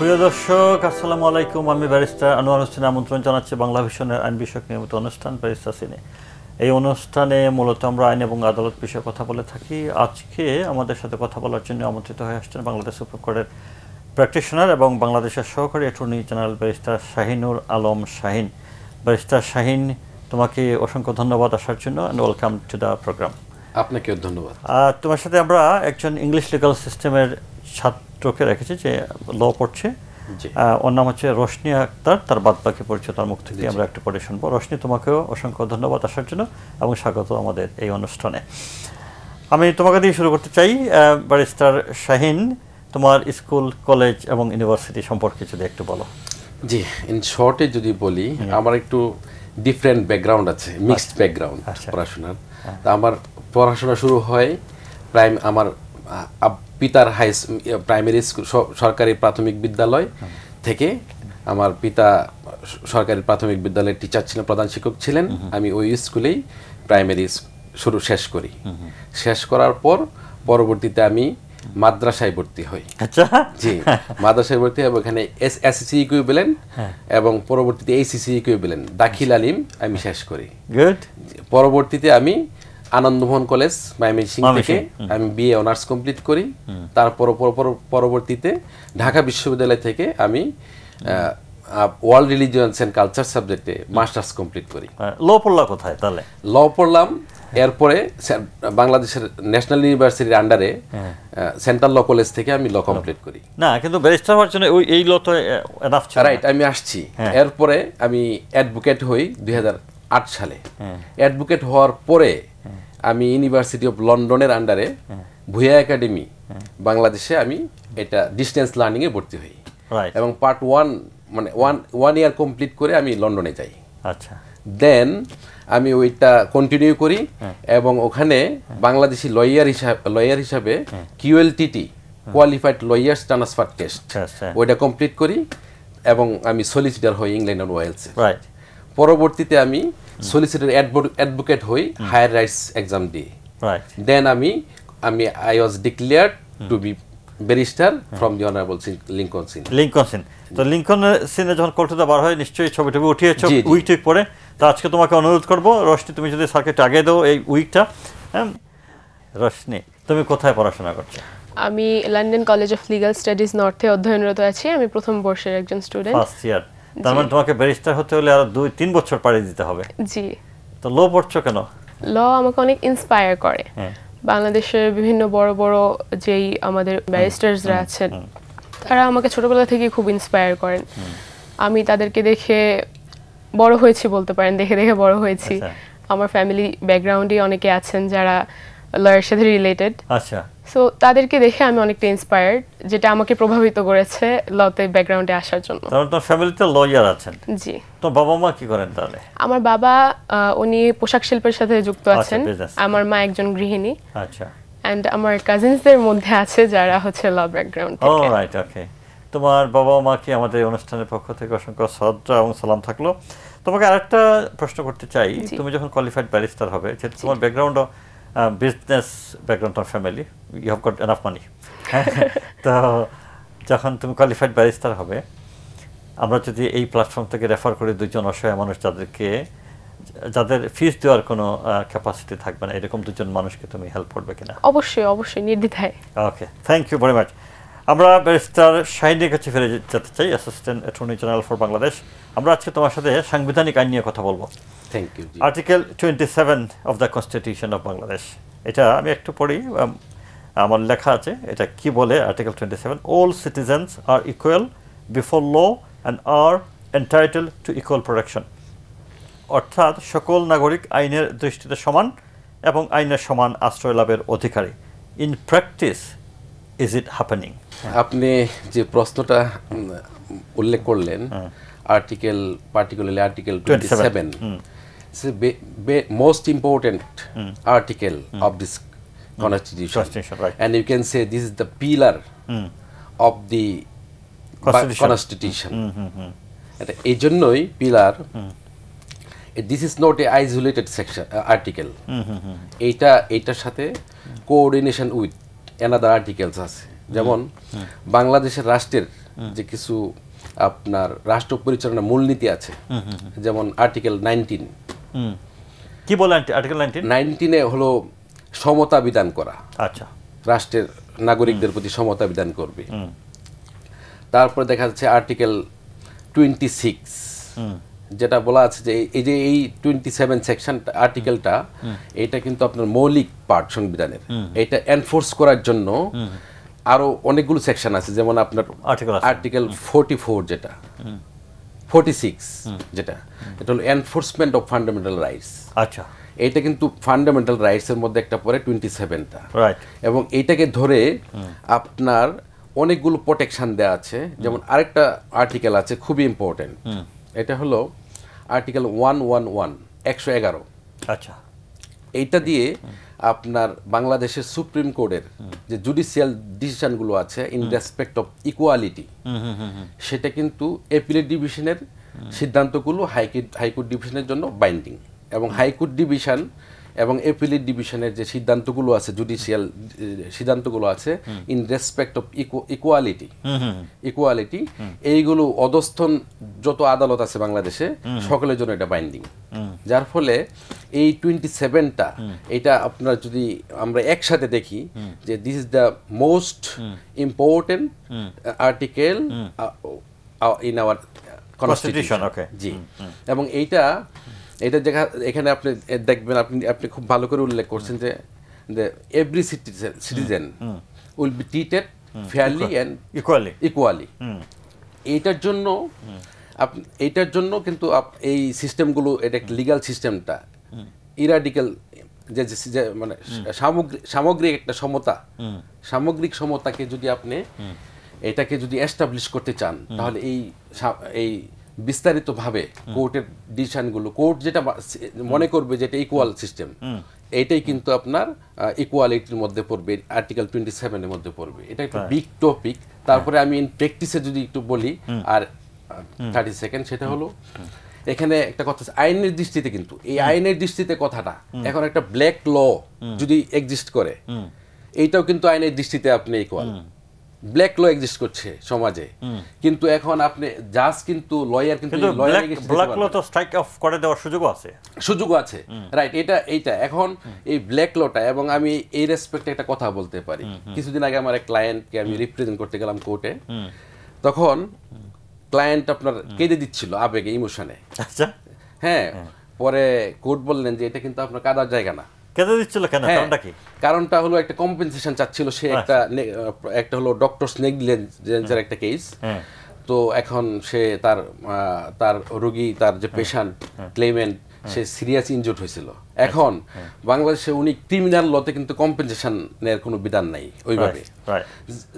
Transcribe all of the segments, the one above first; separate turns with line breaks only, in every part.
প্রিয় দর্শক, আসসালামু আলাইকুম। আমি ব্যারিস্টার আনোয়ার হোসেন আমন্ত্রণ জানাচ্ছি বাংলা ভিশনের আইন বিষয়ক নিয়মিত অনুষ্ঠান ব্যারিস্টার সিনে। এই অনুষ্ঠানে মূলত আমরা আইন এবং আদালত বিষয়ে কথা বলে থাকি। আজকে আমাদের সাথে কথা বলার জন্য আমন্ত্রিত হয়ে আসছেন বাংলাদেশ সুপ্রিম কোর্টের প্র্যাকটিশনার এবং বাংলাদেশের সহকারী attorney general barrister Shahinur Alam Shahin. Barrister Shahin, তোমাকে অসংখ্য ধন্যবাদ আসার জন্য and welcome to the programme.
আপনাকেও ধন্যবাদ।
তোমার সাথে আমরা একজন ইংলিশ লিগাল সিস্টেমের ছাত্রকে রেখেছি যে ল পড়ছে, ওর নাম হচ্ছে রোশনি আক্তার। তার বাদ বাকি পরিচয় তার মুখ থেকে আমরা একটু পরে শুনবো। রোশনি, তোমাকেও অসংখ্য ধন্যবাদ আসার জন্য এবং স্বাগত আমাদের এই অনুষ্ঠানে। আমি তোমাকে দিয়ে শুরু করতে চাই। ব্যারিস্টার শাহিন, তোমার স্কুল, কলেজ এবং ইউনিভার্সিটি সম্পর্কে যদি একটু বলো।
জি, ইন শর্টে যদি বলি, আমার একটু ডিফারেন্ট ব্যাকগ্রাউন্ড আছে, মিক্সড ব্যাকগ্রাউন্ড পড়াশোনার। তা আমার পড়াশোনা শুরু হয় আমার পিতার প্রাইমারি স্কুল সরকারি প্রাথমিক বিদ্যালয় থেকে। আমার পিতা সরকারি প্রাথমিক বিদ্যালয়ের টিচার ছিলেন, প্রধান শিক্ষক ছিলেন। আমি ওই স্কুলেই প্রাইমারি শেষ করি। শেষ করার পর পরবর্তীতে আমি মাদ্রাসায় ভর্তি হই।
আচ্ছা,
জি, মাদ্রাসায় ভর্তি হই। ওখানে এসএসসি ইকুইভ্যালেন্ট এবং পরবর্তীতে এইচএসসি ইকুইভ্যালেন্ট দাখিল আলিম আমি শেষ করি।
গুড।
পরবর্তীতে আমি আনন্দমোহন কলেজ ময়মনসিংহ থেকে আমি বিএ অনার্স কমপ্লিট করি। তারপর পরবর্তীতে ঢাকা বিশ্ববিদ্যালয় থেকে আমি ওয়ার্ল্ড রিলিজিয়নস এন্ড কালচার সাবজেক্টে মাস্টার্স কমপ্লিট করি।
ল পড়লা কোথায় তাহলে?
ল পড়লাম এরপরে বাংলাদেশের ন্যাশনাল ইউনিভার্সিটির আন্ডারে সেন্ট্রাল ল কলেজ থেকে আমি ল কমপ্লিট করি।
না, কিন্তু ব্যারিস্টার হওয়ার জন্য এই ল তো এনাফ ছিল।
রাইট, আমি আসছি। এরপরে আমি অ্যাডভোকেট হই 2008 সালে। অ্যাডভোকেট হওয়ার পরে আমি ইউনিভার্সিটি অফ লন্ডনের আন্ডারে ভুয়া একাডেমি বাংলাদেশে আমি এটা ডিস্টেন্স লার্নিং এ ভর্তি হই এবং পার্ট 1 মানে ওয়ান ইয়ার কমপ্লিট করে আমি লন্ডনে যাই।
আচ্ছা,
দেন আমি ওইটা কন্টিনিউ করি এবং ওখানে বাংলাদেশি লয়ার হিসাবে কিউএলটিটি কোয়ালিফাইড লয়ার্স ট্রান্সফার টেস্ট ওইটা কমপ্লিট করি এবং আমি সলিসিটর হই ইংল্যান্ড এন্ড ওয়েলসে। পরবর্তীতে আমি সলিসিটর অ্যাডভোকেট হই হায়ার রাইটস এক্সাম দিয়ে। দেন আমি I was declared to be barrister from the honourable Lincoln's Inn.
তো লিংকন সিনে যখন কলকাতা বার হয় নিশ্চয়ই ছবি টবি উঠিয়েছো উইক পরে। তো আজকে তোমাকে অনুরোধ করবো, রোশনি, তুমি যদি সার্কিট আগে দাও এই উইকটা। রোশনি, তুমি কোথায় পড়াশোনা করছো?
আমি London College of Legal Studies নর্থে অধ্যয়নরত আছি। আমি প্রথম বর্ষের একজন স্টুডেন্ট।
First year. তার মানে তোমাকে ব্যারিস্টার হতে হলে আরো 2-3 বছর পাড়ি দিতে হবে।
জি।
তো ল পড়ছো কেন?
ল আমাকে অনেক ইন্সপায়ার করে। বাংলাদেশের বিভিন্ন বড় বড় যেই আমাদের ব্যারিস্টার্সরা আছেন, তারা আমাকে ছোটবেলা থেকে খুব ইন্সপায়ার করেন। আমি তাদেরকে দেখে বড় হয়েছি বলতে পারেন, দেখে দেখে বড় হয়েছি। আমার ফ্যামিলি ব্যাকগ্রাউন্ডে অনেকে আছেন যারা লয়ের সাথে রিলেটেড।
আচ্ছা,
সো তাদেরকে দেখে আমি অনেকটা ইন্সপায়ার্ড, যেটা আমাকে প্রভাবিত করেছে লতে ব্যাকগ্রাউন্ডে আসার জন্য।
তোমার ফ্যামিলিতে লয়ার আছেন?
জি।
তো বাবা মা কি করেন তাহলে?
আমার বাবা উনি পোশাক শিল্পের সাথে যুক্ত আছেন। আমার মা একজন গৃহিণী।
আচ্ছা।
এন্ড আমার কাজিনসদের মধ্যে আছে যারা হচ্ছে ল ব্যাকগ্রাউন্ড থেকে।
অলরাইট, ওকে। তোমার বাবা মা কি আমাদের অনুষ্ঠানের পক্ষ থেকে অসংখ্য শ্রদ্ধা এবং সালাম থাকলো। তোমাকে আরেকটা প্রশ্ন করতে চাই। তুমি যখন কোয়ালিফাইড ব্যারিস্টার হবে, যেহেতু তোমার ব্যাকগ্রাউন্ড বিজনেস ব্যাকগ্রাউন্ড, তোমার family, you have got enough money, তো যখন তুমি কোয়ালিফাইড ব্যারিস্টার হবে, আমরা যদি এই প্ল্যাটফর্ম থেকে রেফার করি দুজন অসহায় মানুষ যাদের ফিস দেওয়ার কোনো ক্যাপাসিটি থাকবে না, এরকম দুজন মানুষকে তুমি হেল্প করবে কিনা?
অবশ্যই, অবশ্যই, নির্দ্বিধায়।
Okay, thank you very much. আমরা ব্যারিস্টার শাহিনের কাছে ফিরে যেতে চাই, assistant attorney general for Bangladesh. আমরা আজকে তোমার সাথে সাংবিধানিক আইন নিয়ে কথা বলবো।
Thank you.
Article 27 of the constitution of Bangladesh, এটা আমি একটু পড়ি, আমার লেখা আছে। এটা কি বলে? Article 27, all citizens are equal before law and are entitled to equal protection. অর্থাৎ সকল নাগরিক আইনের দৃষ্টিতে সমান এবং আইনের সমান আশ্রয় লাভের অধিকারী। In practice is it happening?
আপনি যে প্রশ্নটা উল্লেখ করলেন, particularly article 27, most important article of this constitution, and you can say this is the pillar of the constitution. এই জন্যই pillar, this is not a isolated section article. এইটার সাথে coordination with another articles আছে। যেমন বাংলাদেশের রাষ্ট্রের যে কিছু আপনার রাষ্ট্র পরিচালনা মূলনীতি আছে, যেমন আর্টিকেল 19।
কি বলে আর্টিকেল
19 হলো সমতা বিধান করা।
আচ্ছা,
রাষ্ট্রের নাগরিকদের প্রতি সমতা বিধান করবে। তারপরে দেখা যাচ্ছে আর্টিকেল 26, যেটা বলা আছে যে এই 27 সেকশন আর্টিকেলটা, এটা কিন্তু আপনার মৌলিক পার্ট সংবিধানের। এটা এনফোর্স করার জন্য আরো অনেকগুলো সেকশন আছে, যেমন আপনার আর্টিকেল 44, যেটা 46, যেটা এটা হলো এনফোর্সমেন্ট অফ ফান্ডামেন্টাল রাইটস।
আচ্ছা,
এটা কিন্তু ফান্ডামেন্টাল রাইটস এর মধ্যে একটা পরে 27টা,
রাইট। এবং
এইটাকে ধরে আপনার অনেকগুলো প্রোটেকশন দেওয়া আছে। যেমন আরেকটা আর্টিকেল আছে খুবই ইম্পর্টেন্ট, এটা হলো আর্টিকেল 111, 111।
আচ্ছা,
এইটা দিয়ে আপনার বাংলাদেশের সুপ্রিম কোর্টের যে জুডিশিয়াল ডিসিশনগুলো আছে ইন রেসপেক্ট অফ ইকুয়ালিটি, সেটা কিন্তু অ্যাপিলেট ডিভিশনের সিদ্ধান্তগুলো হাইকোর্ট ডিভিশনের জন্য বাইন্ডিং, এবং হাইকোর্ট ডিভিশন এবং অ্যাপিলেট ডিভিশনের যে সিদ্ধান্তগুলো আছে, জুডিশিয়াল সিদ্ধান্তগুলো আছে ইন রেসপেক্ট অফ ইকুয়ালিটি, এইগুলো অধস্থন যত আদালত আছে বাংলাদেশে সকলের জন্য এটা বাইন্ডিং। যার ফলে এই 27টা, এটা আপনার যদি আমরা একসাথে দেখি যে this is the most important article in our constitution. জি, এবং এটা এখানে আপনি দেখবেন, আপনি খুব ভালো করে উল্লেখ করছেন যে every citizen will be treated fairly and equally. এইটার জন্য কিন্তু এই সিস্টেমগুলো, এটা লিগ্যাল সিস্টেমটা ইরাডিক্যাল, যে মানে সামগ্রিক একটা সমতা, সামগ্রিক সমতাকে যদি আপনি এটাকে যদি এস্টাবলিশ করতে চান, তাহলে এই বিস্তারিতভাবে কোর্টের ডিসিশনগুলো, কোর্ট যেটা মনে করবে যেটা ইকুয়াল সিস্টেম, এইটাই কিন্তু আপনার ইকুয়ালিটির মধ্যে পড়বে, আর্টিকেল 27 এর মধ্যে পড়বে। এটা একটা বিগ টপিক। তারপরে আমি ইন প্র্যাকটিসে যদি একটু বলি, আর 30 সেকেন্ড, সেটা হলো এখানে একটা কথা আছে আইনের দৃষ্টিতে, কিন্তু এই আইনের দৃষ্টিতে কথাটা এখন একটা ব্ল্যাক ল যদি এক্সিস্ট করে, এইটাও কিন্তু আইনের দৃষ্টিতে আপনি ইকুয়াল। ব্ল্যাক ল এক্সিস্ট করছে সমাজে, কিন্তু এখন আপনি জাজ কিন্তু লয়ার, কিন্তু
ব্ল্যাক ল তো স্ট্রাইক অফ করে দেওয়ার সুযোগও আছে,
রাইট। এইটা এখন এই ব্ল্যাক লটা, এবং আমি এই রেসপেক্টে একটা কথা বলতে পারি। কিছুদিন আগে আমার এক ক্লায়েন্টকে আমি রিপ্রেজেন্ট করতে গেলাম কোর্টে, তখন ক্লায়েন্ট আপনার কেঁদে দিচ্ছিল আবেগে, ইমোশনে।
আচ্ছা,
হ্যাঁ, পরে কোর্ট বললেন যে এটা কিন্তু আপনার কাদার জায়গা না।
কেঁদে দিচ্ছিল কেন? কারণটা কি?
কারণটা হলো একটা কম্পেনসেশন চাচ্ছিল সে, একটা হলো ডক্টরস নেগলিজেন্সের একটা কেস। তো এখন সে তার রোগী, তার যে পেশেন্ট ক্লেমেন্ট, সে সিরিয়াস ইনজুর্ড হয়েছিল। এখন বাংলাদেশে উনি ক্রিমিনাল লতে কিন্তু কম্পেনসেশনের কোনো বিধান নাই ওইভাবে,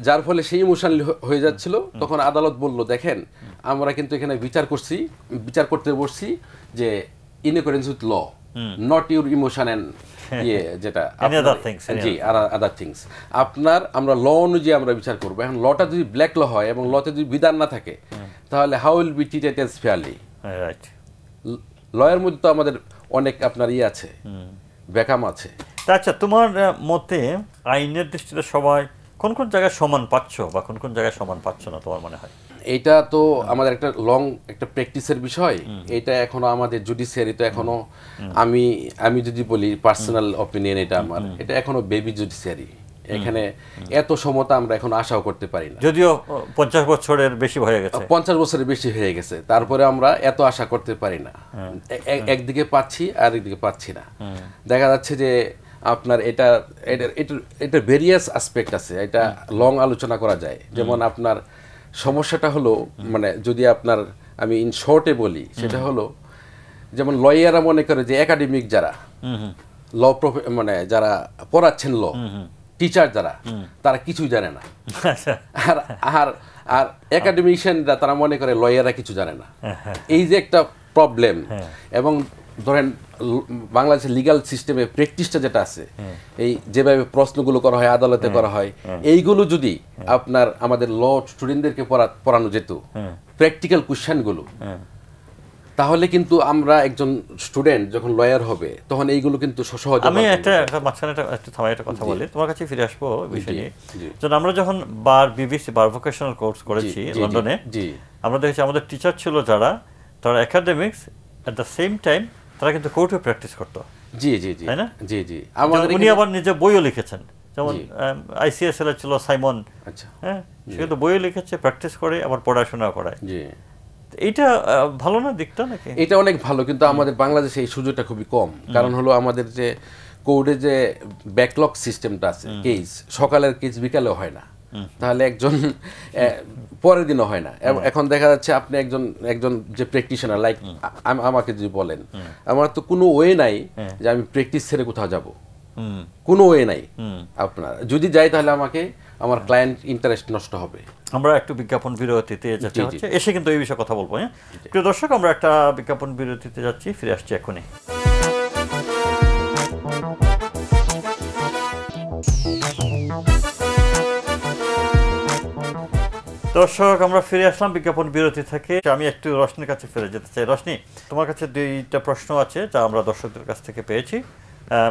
যার ফলে সেই ইমোশনাল হয়ে যাচ্ছিল। তখন আদালত বলল, দেখেন আমরা কিন্তু এখানে বিচার করতে বসছি যে in accordance with law, not your emotion and যেটা জি আদার থিংস। আমরা ল অনুযায়ী আমরা বিচার করবো। এখন লটা যদি ব্ল্যাক ল হয় এবং লতে যদি বিধান না থাকে, তাহলে how will be treated as fairly? লয়ের মধ্যে তো আমাদের অনেক আপনার আছে, ব্যাকাম আছে।
আচ্ছা, তোমার মতে আইনের দৃষ্টিতে সবাই কোন কোন জায়গায় সমান পাচ্ছ বা কোন কোন জায়গায় সমান পাচ্ছ না তোমার মনে হয়?
এটা তো আমাদের একটা লং একটা প্র্যাকটিসের বিষয়। এটা এখনো আমাদের জুডিশিয়ারি তো এখনো, আমি যদি বলি পার্সোনাল অপিনিয়ন, এটা এখনো বেবি জুডিশিয়ারি। এখানে এত সমতা আমরা এখন আশাও করতে পারি না,
যদিও 50 বছরের বেশি হয়ে গেছে,
50 বছরের বেশি হয়ে গেছে, তারপরে আমরা এত আশা করতে পারি না। একদিকে পাচ্ছি আর একদিকে পাচ্ছি না। দেখা যাচ্ছে যে আপনার এটা ভেরিয়াস অ্যাসপেক্ট আছে, এটা লং আলোচনা করা যায়। যেমন আপনার সমস্যাটা হলো, মানে যদি আপনার আমি ইন শর্টে বলি, সেটা হলো যেমন লয়াররা মনে করে যে একাডেমিক যারা ল মানে যারা পড়াচ্ছেন ল, টিচার যারা, তারা কিছুই জানে না। আর একাডেমিশিয়ানরা তারা মনে করে লয়াররা কিছু জানে না। এই যে একটা প্রবলেম। এবং ধরেন বাংলাদেশের লিগ্যাল সিস্টেমে প্র্যাকটিসটা যেটা আছে, এই যেভাবে প্রশ্নগুলো করা হয়, আদালতে করা হয়, এইগুলো যদি আপনার আমাদের ল স্টুডেন্টদেরকে পড়ানো যেত, প্র্যাকটিক্যাল কোশ্চেনগুলো, তাহলে কিন্তু আমরা একজন স্টুডেন্ট যখন লয়ার হবে তখন এইগুলো কিন্তু সহজে।
আমি একটা মাঝখানে একটা থামাই একটা কথা বলি, তোমার কাছে ফিরে আসবো বিষয় নিয়ে। যেন আমরা যখন BBC বার ভোকেশনাল কোর্স করেছি লন্ডনে, আমরা দেখেছি আমাদের টিচার ছিল যারা, তারা academics at the same time তারা কিন্তু কোর্টে প্র্যাকটিস করতো।
জি জি জি,
তাই না?
জি জি।
উনি আবার নিজে বইও লিখেছেন, যেমন ICSL এর ছিল সাইমন, হ্যাঁ, সে কিন্তু বইও লিখেছে, প্র্যাকটিস করে, আবার পড়াশোনা করায়। এইটা ভালো না দিকটা নাকি?
এটা অনেক ভালো, কিন্তু আমাদের বাংলাদেশে এই সুযোগটা খুবই কম। কারণ হলো আমাদের যে কোর্টে যে ব্যাকলগ সিস্টেমটা আছে, কেস সকালের কেস বিকালেও হয় না, তাহলে একজন পরের দিনও হয় না। এখন দেখা যাচ্ছে আপনি একজন যে প্র্যাকটিশনার, লাইক আমাকে যদি বলেন, আমার তো কোনো ওয়ে নাই যে আমি প্র্যাকটিস ছেড়ে কোথাও যাব, কোনো ওয়ে নাই। আপনার যদি যাই তাহলে আমার ক্লায়েন্ট ইন্টারেস্ট নষ্ট হবে।
আমরা একটু বিজ্ঞাপন বিরতিতে যাচ্ছি, এসে কিন্তু এই বিষয়ে কথা বলবো। হ্যাঁ প্রিয় দর্শক, আমরা একটা বিজ্ঞাপন বিরতিতে যাচ্ছি, ফিরে আসছি এখনই। দর্শক, আমরা ফিরে আসলাম বিজ্ঞাপন বিরতি থেকে। আমি একটু রশনির কাছে ফিরে যেতে চাই। রশনি, তোমার কাছে দুইটা প্রশ্ন আছে যা আমরা দর্শকদের কাছ থেকে পেয়েছি।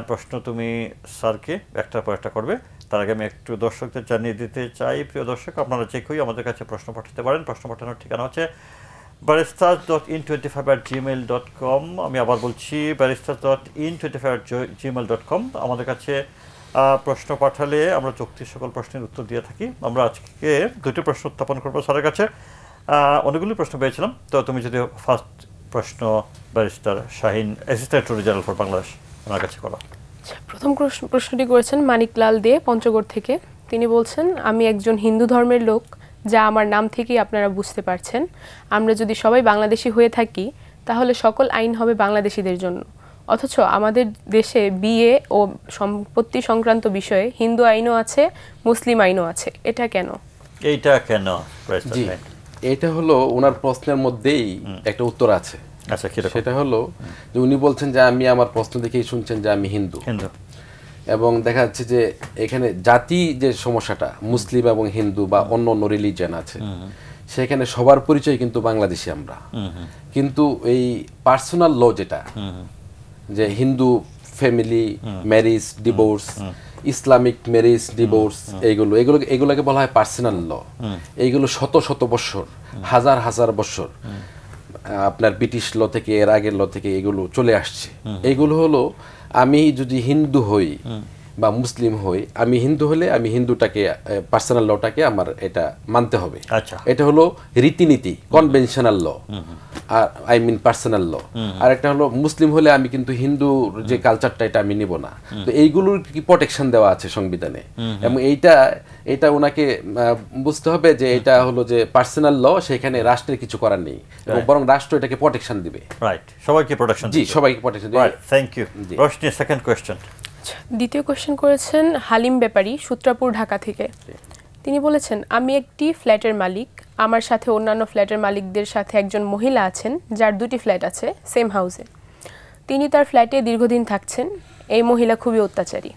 প্রশ্ন তুমি স্যারকে একটার পর একটা করবে। তার আগে আমি একটু দর্শকদের জানিয়ে দিতে চাই, প্রিয় দর্শক, আপনারা যে কেউই আমাদের কাছে প্রশ্ন পাঠাতে পারেন। প্রশ্ন পাঠানোর ঠিকানা হচ্ছে barristers.in25@gmail.com। আমি আবার বলছি, barristers.in25@gmail.com। আমাদের কাছে প্রশ্ন পাঠালে আমরা যৌক্তিক সকল প্রশ্নের উত্তর দিয়ে থাকি। আমরা আজকে দুটি প্রশ্ন উত্থাপন করবো স্যারের কাছে। অনেকগুলি প্রশ্ন পেয়েছিলাম, তো তুমি যদি ফার্স্ট প্রশ্ন barrister Shahin, assistant attorney general for Bangladesh, আমার কাছে করো।
প্রথম প্রশ্নটি করেছেন মানিকলাল দে পঞ্চগড় থেকে। তিনি বলছেন, আমি একজন হিন্দু ধর্মের লোক, যা আমার নাম থেকেই আপনারা বুঝতে পারছেন। আমরা যদি সবাই বাংলাদেশি হয়ে থাকি তাহলে সকল আইন হবে বাংলাদেশিদের জন্য, অথচ আমাদের দেশে বিয়ে ও সম্পত্তি সংক্রান্ত বিষয়ে হিন্দু আইনও আছে, মুসলিম আইনও আছে। এটা কেন?
এইটা কেন?
জি, এটা হলো ওনার প্রশ্নের মধ্যেই একটা উত্তর আছে।
আচ্ছা,
সেটা হলো যে উনি বলছেন যে আমি আমার প্রশ্ন দেখেই শুনছেন যে আমি হিন্দু, এবং দেখা যাচ্ছে যে এখানে জাতি যে সমস্যাটা, মুসলিম এবং হিন্দু বা অন্য অন্য রিলিজিয়ন আছে, সেখানে সবার পরিচয় কিন্তু বাংলাদেশি আমরা। কিন্তু এই পার্সোনাল ল যেটা, যে Hindu family marriage divorce, Islamic marriage divorce, এগুলোকে বলা হয় পার্সোনাল ল। এইগুলো শত শত বছর, হাজার হাজার বছর আপনার ব্রিটিশ ল থেকে, এর আগের ল থেকে এগুলো চলে আসছে। এগুলো হলো, আমি যদি হিন্দু হই বা মুসলিম হই, আমি হিন্দু হলে আমি হিন্দুটাকে, পার্সোনাল লটাকে আমার এটা মানতে হবে। এটা হলো রীতিনীতি, conventional law, I mean personal law. আর একটা হলো মুসলিম হলে আমি কিন্তু হিন্দুর যে কালচারটা এটা আমি নিব না। তো এইগুলোর কি প্রোটেকশন দেওয়া আছে সংবিধানে, এবং এটা ওনাকে বুঝতে হবে যে এটা হলো যে পার্সোনাল ল, সেখানে রাষ্ট্রের কিছু করার নেই, এবং বরং রাষ্ট্র এটাকে প্রোটেকশন দিবে।
রাইট, সবাইকে প্রোটেকশন।
জি, সবাইকে প্রোটেকশন দিবে।
Thank you. Roshni, second question.
দ্বিতীয় কোশ্চেন করেছেন হালিম ব্যাপারী, সূত্রাপুর, ঢাকা থেকে। তিনি বলেছেন, আমি একটি ফ্ল্যাটের মালিক। আমার সাথে অন্যান্য ফ্ল্যাটের মালিকদের সাথে একজন মহিলা আছেন যার দুটি ফ্ল্যাট আছে সেম হাউসে। তিনি তার ফ্ল্যাটে দীর্ঘদিন থাকছেন। এই মহিলা খুবই অত্যাচারী।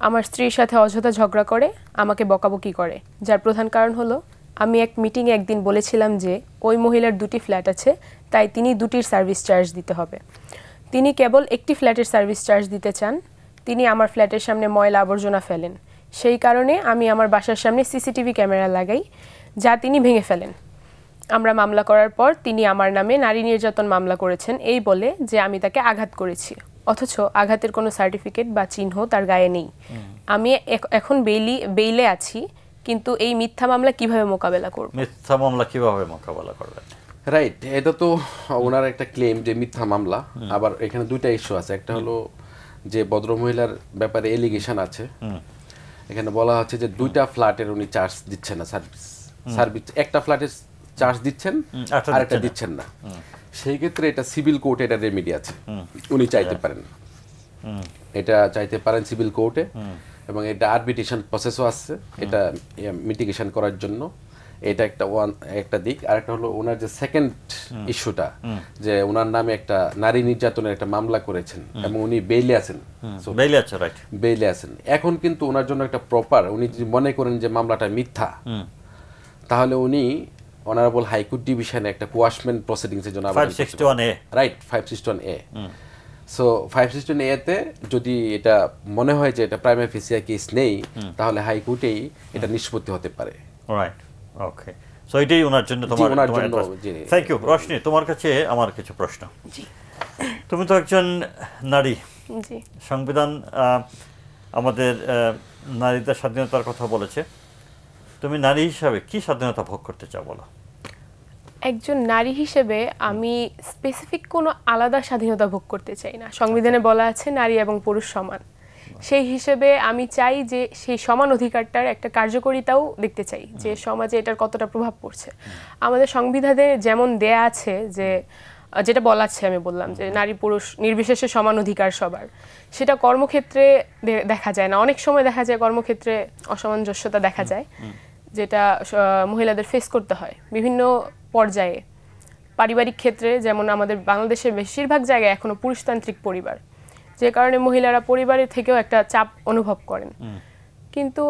আমার স্ত্রীর সাথে অযথা ঝগড়া করে, আমাকে বকাবকি করে, যার প্রধান কারণ হলো আমি এক মিটিংয়ে একদিন বলেছিলাম যে ওই মহিলার দুটি ফ্ল্যাট আছে, তাই তিনি দুটির সার্ভিস চার্জ দিতে হবে। তিনি কেবল একটি ফ্ল্যাটের সার্ভিস চার্জ দিতে চান। তিনি আমার ফ্ল্যাটের সামনে ময়লা আবর্জনা ফেলেন। সেই কারণে আমি আমার বাসার সামনে সিসিটিভি ক্যামেরা লাগাই, যা তিনি ভেঙে ফেলেন। আমরা মামলা করার পর তিনি আমার নামে নারী নির্যাতন মামলা করেছেন, এই বলে যে আমি তাকে আঘাত করেছি, অথচ আঘাতের কোনো সার্টিফিকেট বা চিহ্ন তার গায়ে নেই। আমি এখন বেইলে আছি, কিন্তু এই মিথ্যা মামলা কিভাবে মোকাবেলা করব?
মিথ্যা মামলা কিভাবে মোকাবেলা করবেন?
রাইট, এটা তো ওনার একটা ক্লেম যে মিথ্যা মামলা। আবার এখানে দুইটা ইস্যু আছে। একটা হলো যে ভদ্রমহিলার ব্যাপারে এলিগেশন আছে, এখানে বলা হচ্ছে যে দুইটা ফ্ল্যাটের উনি চার্জ দিচ্ছেন না, সার্ভিস একটা ফ্ল্যাটের চার্জ দিচ্ছেন আর একটা দিচ্ছেন না। সেই ক্ষেত্রে এটা সিভিল কোর্টে এটা রেমেডি আছে, উনি চাইতে পারেন, এটা চাইতে পারেন সিভিল কোর্টে, এবং এটা আরবিট্রেশন প্রসেসও আছে এটা মিটিগেশন করার জন্য। এটা একটা দিক। আর একটা হলো ওনার যে সেকেন্ড ইস্যুটা, যে ওনার নামে একটা নারী নির্যাতনের একটা মামলা করেছেন এবং উনি বেইলে আছেন, বেইলে আছেন। এখন কিন্তু ওনার জন্য একটা প্রপার, উনি যদি মনে করেন যে মামলাটা মিথ্যা, তাহলে উনি অনারেবল হাইকোর্ট ডিভিশনে একটা কোয়াশমেন্ট প্রসিডিংস এর জন্য
561A
right 561A so 561A তে যদি এটা মনে হয় যে এটা প্রাইমা ফেসিয়া কেস নেই তাহলে হাইকোর্টেই এটা নিষ্পত্তি হতে পারে
রাইট ওকে সো এটাই ওনার জন্য তোমার থ্যাংক ইউ রশনি তোমার কাছে আমার কিছু প্রশ্ন
জি
তুমি তো একজন নারী
জি
সংবিধান আমাদের নারীদের স্বাধীনতার কথা বলেছে তুমি নারী হিসাবে কি স্বাধীনতা ভোগ করতে চাও বলো
একজন নারী হিসেবে আমি স্পেসিফিক কোনো আলাদা স্বাধীনতা ভোগ করতে চাই না সংবিধানে বলা আছে নারী এবং পুরুষ সমান সেই হিসেবে আমি চাই যে সেই সমান অধিকারটার একটা কার্যকারিতাও দেখতে চাই যে সমাজে এটার কতটা প্রভাব পড়ছে আমাদের সংবিধানে যেমন দেয়া আছে যে যেটা বলা আছে আমি বললাম যে নারী পুরুষ নির্বিশেষে সমান অধিকার সবার সেটা কর্মক্ষেত্রে দেখা যায় না অনেক সময় দেখা যায় কর্মক্ষেত্রে অসামঞ্জস্যতা দেখা যায় যেটা মহিলাদের ফেস করতে হয় বিভিন্ন পর্যায়ে পারিবারিক ক্ষেত্রে যেমন আমাদের বাংলাদেশের বেশিরভাগ জায়গায় এখনো পুরুষতান্ত্রিক পরিবার যে কারণে মহিলারা পরিবারের থেকেও একটা চাপ অনুভব করেন কিন্তু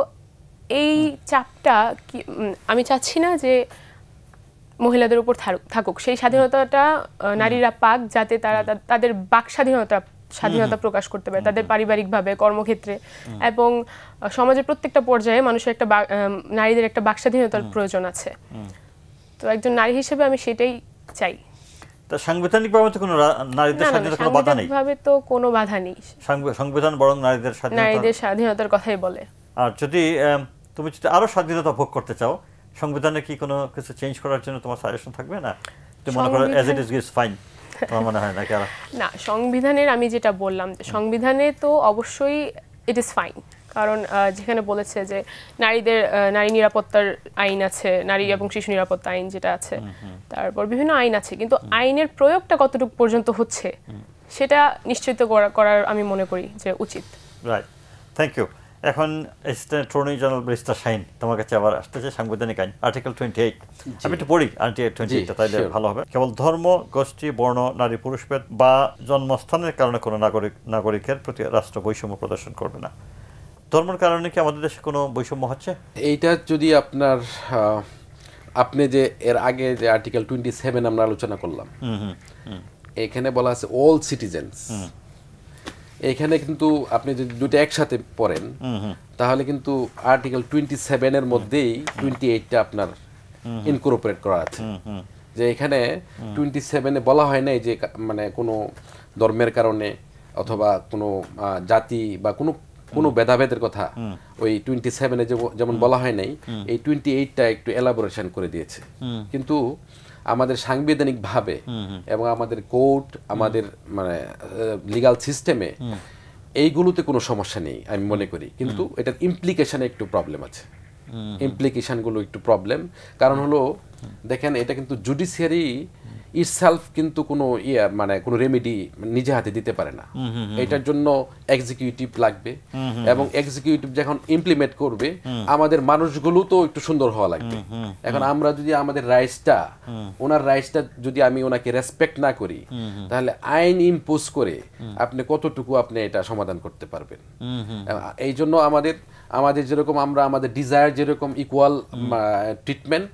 এই চাপটা আমি চাচ্ছি না যে মহিলাদের উপর থাকুক সেই স্বাধীনতাটা নারীরা পাক যাতে তারা তাদের বাক স্বাধীনতা প্রকাশ করতে পারে তাদের পারিবারিকভাবে কর্মক্ষেত্রে এবং সমাজের প্রত্যেকটা পর্যায়ে মানুষের একটা নারীদের একটা বাক স্বাধীনতার প্রয়োজন আছে তো একজন নারী হিসেবে আমি সেটাই চাই
তা সাংবিধানিকভাবে তো কোনো নারীদের স্বাধীনতার কোনো বাধা নেই
সাংবিধানিকভাবে তো কোনো বাধা নেই
সংবিধান বরং নারীদের
স্বাধীনতার কথাই বলে
আর যদি তুমি যদি আরো স্বাধীনতা ভোগ করতে চাও সংবিধানে কি কোনো কিছু চেঞ্জ করার জন্য তোমার সাজেশন থাকবে না তুমি মনে করো অ্যাজ ইট ইজ ফাইন তোমার মনে হয় না কি
না সংবিধানের আমি যেটা বললাম যে সংবিধানে তো অবশ্যই ইট ইজ ফাইন কারণ যেখানে বলেছে যে নারী নিরাপত্তার আইন আছে নারী এবং শিশু নিরাপত্তা আইন যেটা আছে তারপর বিভিন্ন আইন আছে কিন্তু আইনের প্রয়োগটা কতটুকু পর্যন্ত হচ্ছে সেটা নিশ্চিত করার আমি মনে করি যে উচিত
রাইট থ্যাংক ইউ এখন assistant attorney general barrister Shahin তোমার কাছে আবার আসতেছে সাংবিধানিক আইন আর্টিকেল 28 আমি একটু পড়ি আর্টিকেল 28 তাইলে ভালো হবে কেবল ধর্ম গোষ্ঠী বর্ণ নারী পুরুষভেদ বা জন্মস্থানের কারণে কোনো নাগরিকের প্রতি রাষ্ট্র বৈষম্য প্রদর্শন করবে না ধর্মের কারণে কি আমাদের দেশে কোনো বৈষম্য হচ্ছে
এইটা যদি আপনার আপনি যে এর আগে যে আর্টিকেল 27 আমরা আলোচনা করলাম এখানে বলা আছে অল সিটিজেন্স এখানে কিন্তু আপনি যদি দুটো একসাথে পড়েন তাহলে কিন্তু আর্টিকেল 27 এর মধ্যেই 28টা আপনার ইনকর্পোরেট করা আছে যে এখানে 27 এ বলা হয় নাই যে মানে কোনো ধর্মের কারণে অথবা কোনো জাতি বা কোনো ভেদাভেদের কথা ওই 27 এ যেমন বলা হয় নাই এই 28টা একটু এলাবোরেশন করে দিয়েছে কিন্তু আমাদের সাংবিধানিক ভাবে এবং আমাদের কোর্ট আমাদের মানে লিগ্যাল সিস্টেমে এইগুলোতে কোনো সমস্যা নেই আমি মনে করি কিন্তু এটার ইমপ্লিকেশনে একটু প্রবলেম আছে ইমপ্লিকেশনগুলো একটু প্রবলেম কারণ হলো দেখেন এটা কিন্তু জুডিশিয়ারি ইটসেলফ কিন্তু কোনো মানে কোনো রেমেডি নিজে হাতে দিতে পারে না এটার জন্য এক্সিকিউটিভ লাগবে এবং এক্সিকিউটিভ যখন ইমপ্লিমেন্ট করবে আমাদের মানুষগুলো তো একটু সুন্দর হওয়া লাগবে এখন আমরা যদি আমাদের রাইটসটা ওনার রাইটসটা যদি আমি ওনাকে রেসপেক্ট না করি তাহলে আইন ইম্পোজ করে আপনি কতটুকু আপনি এটা সমাধান করতে পারবেন এই জন্য আমাদের যেরকম আমরা আমাদের ডিজায়ার যেরকম ইকুয়াল ট্রিটমেন্ট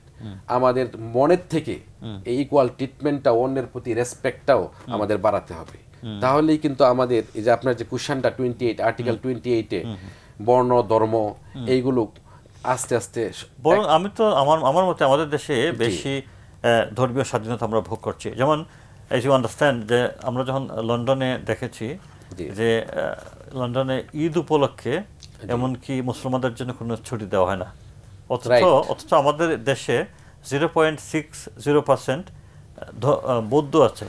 আমাদের মনের থেকে এই ইকুয়াল ট্রিটমেন্টটা অন্যের প্রতি রেসপেক্টটাও আমাদের বাড়াতে হবে তাহলেই কিন্তু আমাদের এই যে আপনার যে কোশ্চেনটা 28 আর্টিকেল 28 এ বর্ণ ধর্ম এইগুলো আস্তে আস্তে
বরং আমি তো আমার মতে আমাদের দেশে বেশি ধর্মীয় স্বাধীনতা আমরা ভোগ করছি যেমন এজ ইউ আন্ডারস্ট্যান্ড যে আমরা যখন লন্ডনে দেখেছি যে লন্ডনে ঈদ উপলক্ষে এমনকি মুসলমানদের জন্য কোনো ছুটি দেওয়া হয় না অথচ আমাদের দেশে 0.60% বৌদ্ধ আছে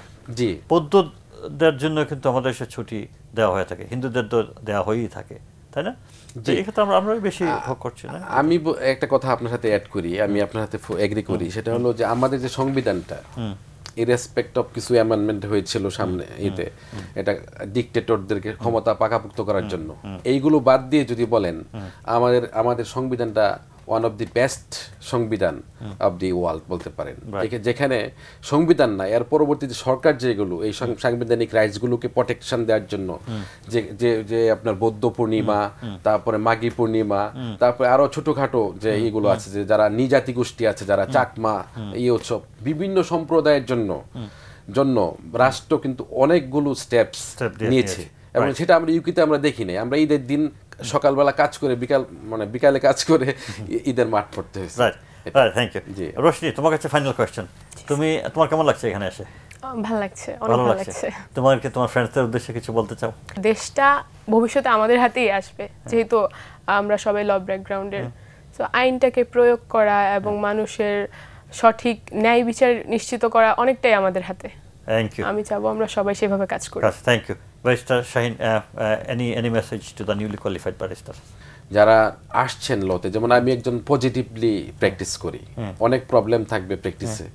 বৌদ্ধদের জন্য কিন্তু আমাদের দেশে ছুটি দেওয়া হয়ে থাকে হিন্দুদের তো দেওয়া হয়েই থাকে তাই না এই ক্ষেত্রে আমরা বেশি ভোগ করছি না
আমি একটা কথা আপনার সাথে অ্যাড করি আমি আপনার সাথে এগ্রি করি সেটা হলো যে আমাদের যে সংবিধানটা ইরেসপেক্ট অফ কিছু অ্যামেন্ডমেন্ট হয়েছিল সামনে এতে এটা ডিক্টেটরদেরকে ক্ষমতা পাকাপোক্ত করার জন্য এইগুলো বাদ দিয়ে যদি বলেন আমাদের সংবিধানটা ওয়ান অফ দি বেস্ট সংবিধান অফ দি ওয়ার্ল্ড বলতে পারেন, যেখানে সংবিধান না এর পরবর্তীতে সরকার যেগুলো এই সাংবিধানিক রাইটসগুলোকে প্রোটেকশন দেওয়ার জন্য যে আপনার বৌদ্ধ পূর্ণিমা, তারপরে মাঘী পূর্ণিমা, তারপরে আরো ছোটখাটো যে এইগুলো আছে, যে যারা নিজাতি গোষ্ঠী আছে, যারা চাকমা, এই উৎসব বিভিন্ন সম্প্রদায়ের জন্য রাষ্ট্র কিন্তু অনেকগুলো স্টেপস নিয়েছে। এবং সেটা আমরা ইউকেতে আমরা দেখি নাই। আমরা ঈদের দিন সকালবেলা কাজ করে বিকালে কাজ করে ঈদের মাঠ পড়তে হয়েছে।
Thank you. রোশনি, তোমার কাছে ফাইনাল কোয়েশ্চেন, তোমার কেমন লাগছে এখানে এসে?
ভালো লাগছে, অনেক ভালো লাগছে।
তোমার ফ্রেন্ডসদের উদ্দেশ্যে কিছু বলতে চাও?
দেশটা ভবিষ্যতে আমাদের হাতেই আসবে, যেহেতু আমরা সবাই ল ব্যাকগ্রাউন্ডের, তো আইনটাকে প্রয়োগ করা এবং মানুষের সঠিক ন্যায় বিচার নিশ্চিত করা অনেকটাই আমাদের হাতে।
Thank you.
আমি চাবো আমরা সবাই সেভাবে কাজ করি।
Thank you. Barrister Shahin, any message to the newly qualified barrister?
যারা আসছেন লতে, যেমন আমি একজন পজিটিভলি প্র্যাকটিস করি, অনেক প্রবলেম থাকবে প্র্যাকটিসে।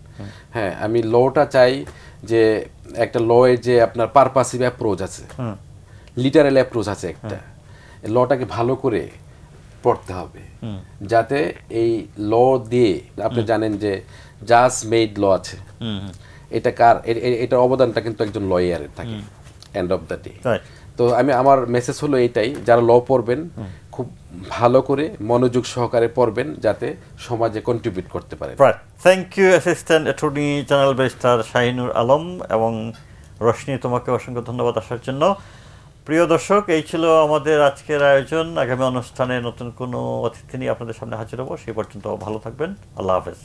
হ্যাঁ, আমি লটা চাই যে একটা লয়ের যে আপনার পারপাসিভ অ্যাপ্রোচ আছে, লিটারাল অ্যাপ্রোচ আছে, একটা লটাকে ভালো করে পড়তে হবে, যাতে এই ল দিয়ে আপনি জানেন যে জাস্ট মেড ল আছে, এটার অবদানটা কিন্তু একজন লয়ারের থাকে এন্ড অফ দ্য ডে। তো আমার মেসেজ হলো এইটাই, যারা ল পড়বেন খুব ভালো করে মনোযোগ সহকারে পড়বেন, যাতে সমাজে কন্ট্রিবিউট করতে পারে।
Thank you assistant attorney general barrister Shahinur Alam এবং রোশনি, তোমাকে অসংখ্য ধন্যবাদ আসার জন্য। প্রিয় দর্শক, এই ছিল আমাদের আজকের আয়োজন। আগামী অনুষ্ঠানে নতুন কোনো অতিথি নিয়ে আপনাদের সামনে হাজির হব। সেই পর্যন্ত ভালো থাকবেন। আল্লাহ হাফেজ।